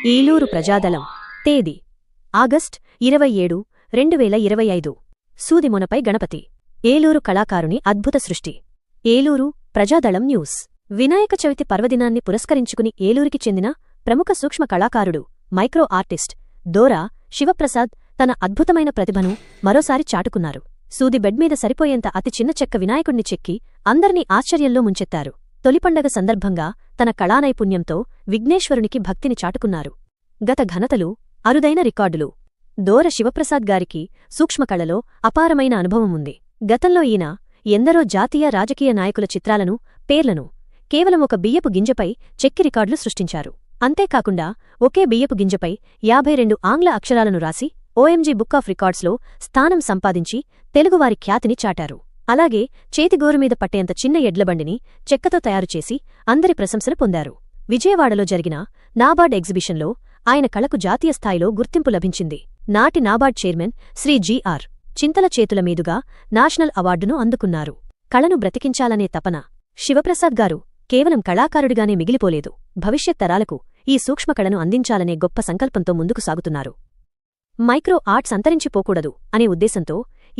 ఏలూరు ప్రజాదళం తేదీ ఆగస్ట్ 27, 2025 సూదిమొనపై గణపతి ఏలూరు కళాకారుని అద్భుత సృష్టి. ఏలూరు ప్రజాదళం న్యూస్. వినాయక చవితి పర్వదినాన్ని పురస్కరించుకుని ఏలూరికి చెందిన ప్రముఖ సూక్ష్మ కళాకారుడు, మైక్రో ఆర్టిస్ట్ దోరా శివప్రసాద్ తన అద్భుతమైన ప్రతిభను మరోసారి చాటుకున్నారు. సూది బెడ్ మీద సరిపోయేంత అతి చిన్న చెక్క వినాయకుణ్ణి చెక్కి అందర్నీ ఆశ్చర్యంలో ముంచెత్తారు. తొలిపండగ సందర్భంగా తన కళానైపుణ్యంతో విఘ్నేశ్వరునికి భక్తిని చాటుకున్నారు. గత ఘనతలు, అరుదైన రికార్డులు. దోర శివప్రసాద్ గారికి సూక్ష్మకళలో అపారమైన అనుభవముంది. గతంలో ఈయన ఎందరో జాతీయ రాజకీయ నాయకుల చిత్రాలను, పేర్లను కేవలం ఒక బియ్యపు గింజపై చెక్కి రికార్డులు సృష్టించారు. అంతేకాకుండా ఒకే బియ్యపు గింజపై 52 ఆంగ్ల అక్షరాలను రాసి ఓఎంజీ బుక్ ఆఫ్ రికార్డ్స్లో స్థానం సంపాదించి తెలుగువారి ఖ్యాతిని చాటారు. అలాగే చేతిగోరుమీద పట్టేంత చిన్న ఎడ్లబండిని చెక్కతో తయారుచేసి అందరి ప్రశంసలు పొందారు. విజయవాడలో జరిగిన నాబార్డ్ ఎగ్జిబిషన్లో ఆయన కళకు జాతీయ స్థాయిలో గుర్తింపు లభించింది. నాటి నాబార్డ్ చైర్మన్ శ్రీ జి.ఆర్. చింతల చేతుల మీదుగా నేషనల్ అవార్డును అందుకున్నారు. కళను బ్రతికించాలనే తపన. శివప్రసాద్ గారు కేవలం కళాకారుడిగానే మిగిలిపోలేదు, భవిష్యత్ తరాలకు ఈ సూక్ష్మకళను అందించాలనే గొప్ప సంకల్పంతో ముందుకు సాగుతున్నారు. మైక్రో ఆర్ట్స్ అంతరించిపోకూడదు అనే ఉద్దేశంతో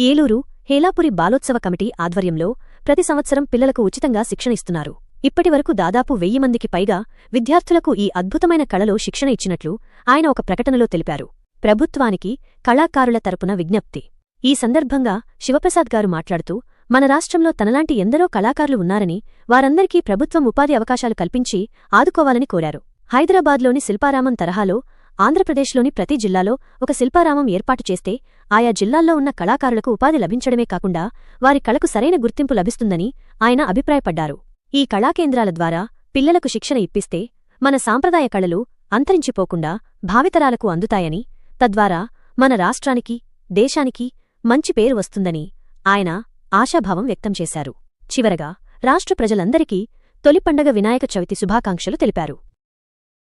ఏలూరు హేలాపురి బాలోత్సవ కమిటీ ఆధ్వర్యంలో ప్రతి సంవత్సరం పిల్లలకు ఉచితంగా శిక్షణ ఇస్తున్నారు. ఇప్పటివరకు దాదాపు 1000 మందికి పైగా విద్యార్థులకు ఈ అద్భుతమైన కళలో శిక్షణ ఇచ్చినట్లు ఆయన ఒక ప్రకటనలో తెలిపారు. ప్రభుత్వానికి కళాకారుల తరపున విజ్ఞప్తి. ఈ సందర్భంగా శివప్రసాద్ గారు మాట్లాడుతూ, మన రాష్ట్రంలో తనలాంటి ఎందరో కళాకారులు ఉన్నారని, వారందరికీ ప్రభుత్వం ఉపాధి అవకాశాలు కల్పించి ఆదుకోవాలని కోరారు. హైదరాబాద్లోని శిల్పారామం తరహాలో ఆంధ్రప్రదేశ్లోని ప్రతి జిల్లాలో ఒక శిల్పారామం ఏర్పాటు చేస్తే ఆయా జిల్లాల్లో ఉన్న కళాకారులకు ఉపాధి లభించడమే కాకుండా వారి కళకు సరైన గుర్తింపు లభిస్తుందని ఆయన అభిప్రాయపడ్డారు. ఈ కళాకేంద్రాల ద్వారా పిల్లలకు శిక్షణ ఇప్పిస్తే మన సాంప్రదాయ కళలు అంతరించిపోకుండా భావితరాలకు అందుతాయని, తద్వారా మన రాష్ట్రానికి, దేశానికి మంచి పేరు వస్తుందని ఆయన ఆశాభావం వ్యక్తం చేశారు. చివరగా రాష్ట్ర ప్రజలందరికీ తొలి పండగ వినాయక చవితి శుభాకాంక్షలు తెలిపారు.